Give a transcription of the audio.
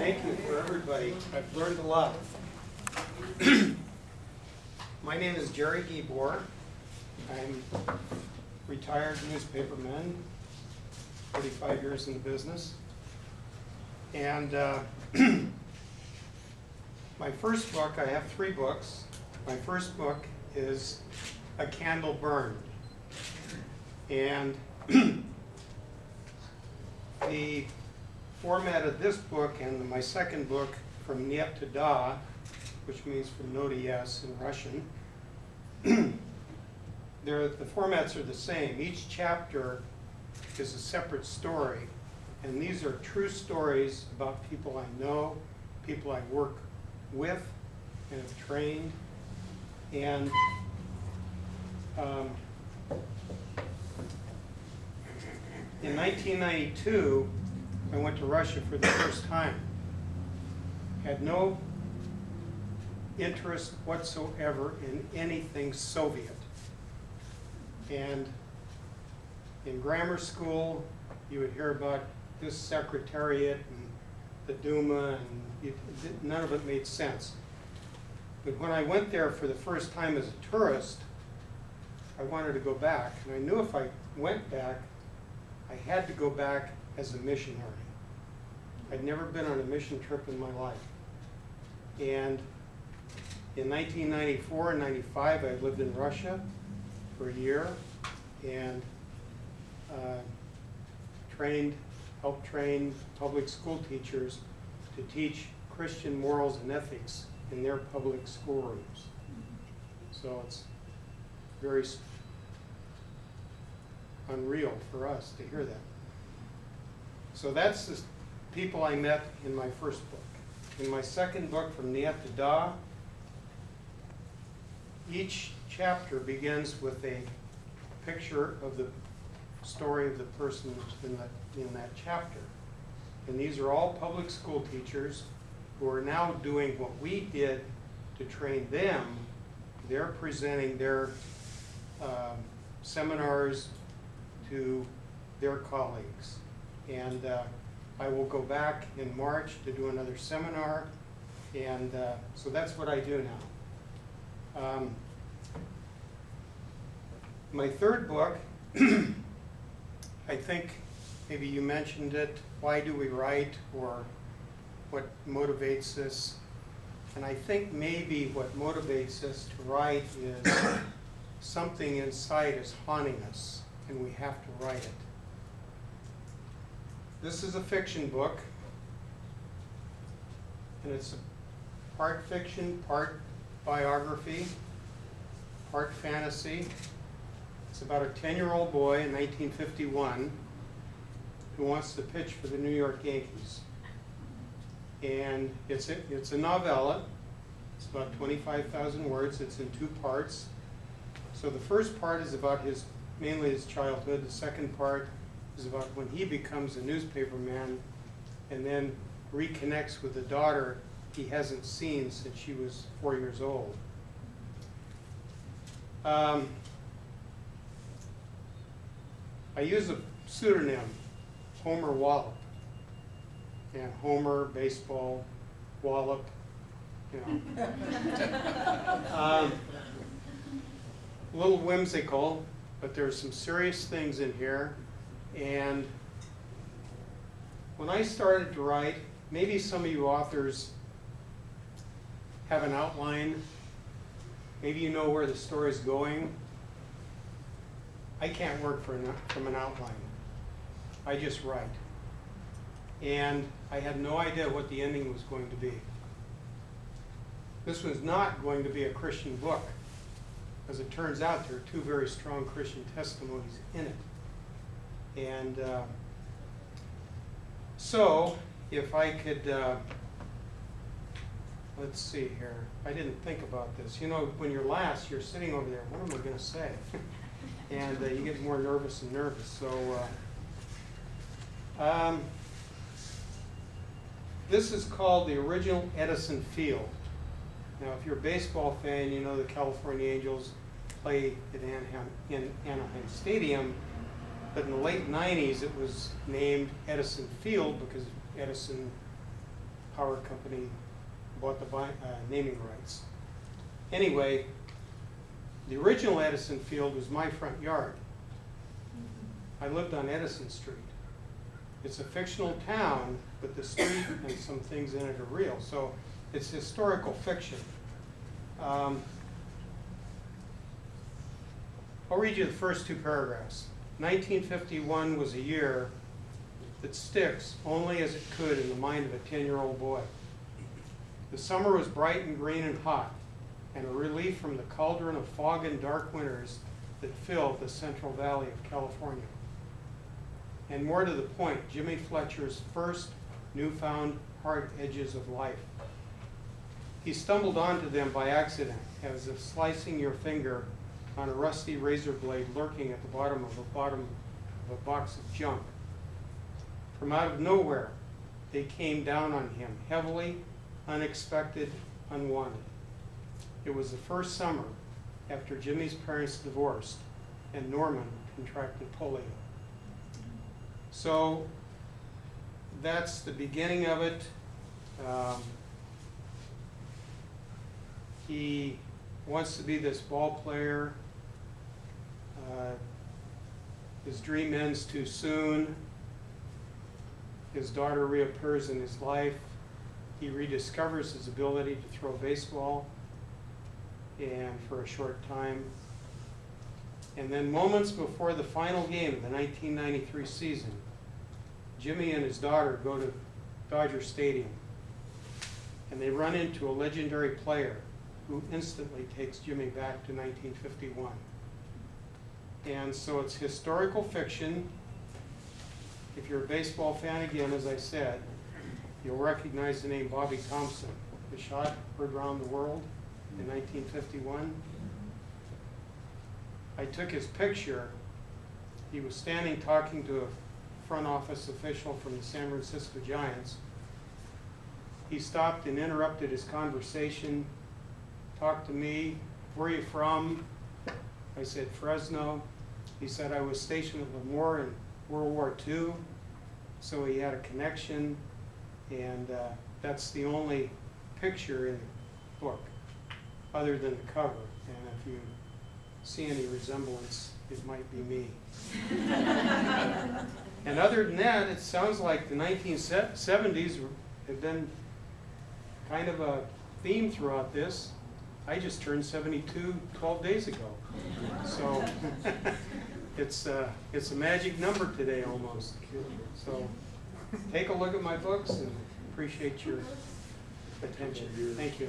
Thank you for everybody. I've learned a lot. My name is Jerry Guibor. I'm retired newspaperman, 35 years in the business. And my first book, I have 3 books. My first book is A Candle Burned. And the format of this book and my second book, From Nyet to Da, which means from no to yes in Russian, the formats are the same. Each chapter is a separate story, and these are true stories about people I know, people I work with and have trained. And in 1992, I went to Russia for the first time. Had no interest whatsoever in anything Soviet. And in grammar school, you would hear about this secretariat and the Duma, and none of it made sense. But when I went there for the first time as a tourist, I wanted to go back. And I knew if I went back, I had to go back as a missionary. I'd never been on a mission trip in my life. And in 1994 and 95, I lived in Russia for a year and helped train public school teachers to teach Christian morals and ethics in their public schoolrooms. So it's very unreal for us to hear that. So that's the people I met in my first book. In my second book, From Nyet to Da, each chapter begins with a picture of the story of the person in that chapter. And these are all public school teachers who are now doing what we did to train them. They're presenting their seminars to their colleagues. And I will go back in March to do another seminar, and so that's what I do now. My third book, I think maybe you mentioned it, Why Do We Write, or what motivates us? And I think maybe what motivates us to write is something inside is haunting us, and we have to write it. This is a fiction book, and it's part fiction, part biography, part fantasy. It's about a 10-year-old boy in 1951 who wants to pitch for the New York Yankees. And it's a novella. It's about 25,000 words. It's in 2 parts. So the first part is about mainly his childhood. The second part is about when he becomes a newspaperman and then reconnects with the daughter he hasn't seen since she was 4 years old. I use a pseudonym, Homer Wallop. And Homer, baseball, Wallop, you know. A little whimsical, but there's some serious things in here. And when I started to write, maybe some of you authors have an outline. Maybe you know where the story's going. I can't work from an outline. I just write. And I had no idea what the ending was going to be. This was not going to be a Christian book. As it turns out, there are 2 very strong Christian testimonies in it. And so, if I could, let's see here. I didn't think about this. You know, when you're last, you're sitting over there, what am I going to say? And you get more nervous and nervous. So, this is called the original Edison Field. Now, if you're a baseball fan, you know the California Angels play at Anaheim Stadium. But in the late 90s, it was named Edison Field because Edison power company bought the naming rights. Anyway, the original Edison Field was my front yard. I lived on Edison Street. It's a fictional town, but the street and some things in it are real. So it's historical fiction. I'll read you the first two paragraphs. 1951 was a year that sticks only as it could in the mind of a 10-year-old boy. The summer was bright and green and hot, and a relief from the cauldron of fog and dark winters that filled the Central Valley of California. And more to the point, Jimmy Fletcher's first newfound hard edges of life. He stumbled onto them by accident, as if slicing your finger on a rusty razor blade lurking at the bottom of a box of junk. From out of nowhere, they came down on him, heavily, unexpected, unwanted. It was the first summer after Jimmy's parents divorced and Norman contracted polio. So that's the beginning of it. He wants to be this ball player. His dream ends too soon. His daughter reappears in his life. He rediscovers his ability to throw baseball, and for a short time. And then moments before the final game of the 1993 season, Jimmy and his daughter go to Dodger Stadium, and they run into a legendary player who instantly takes Jimmy back to 1951. And so it's historical fiction. If you're a baseball fan, again, as I said, you'll recognize the name Bobby Thompson, the shot heard around the world in 1951. I took his picture. He was standing talking to a front office official from the San Francisco Giants. He stopped and interrupted his conversation, talked to me. Where are you from? I said, Fresno. He said, I was stationed at Lemoore in World War II. So he had a connection, and that's the only picture in the book, other than the cover. And if you see any resemblance, it might be me. And other than that, it sounds like the 1970s have been kind of a theme throughout this. I just turned 72 12 days ago. So it's a magic number today almost. So take a look at my books and appreciate your attention. Thank you.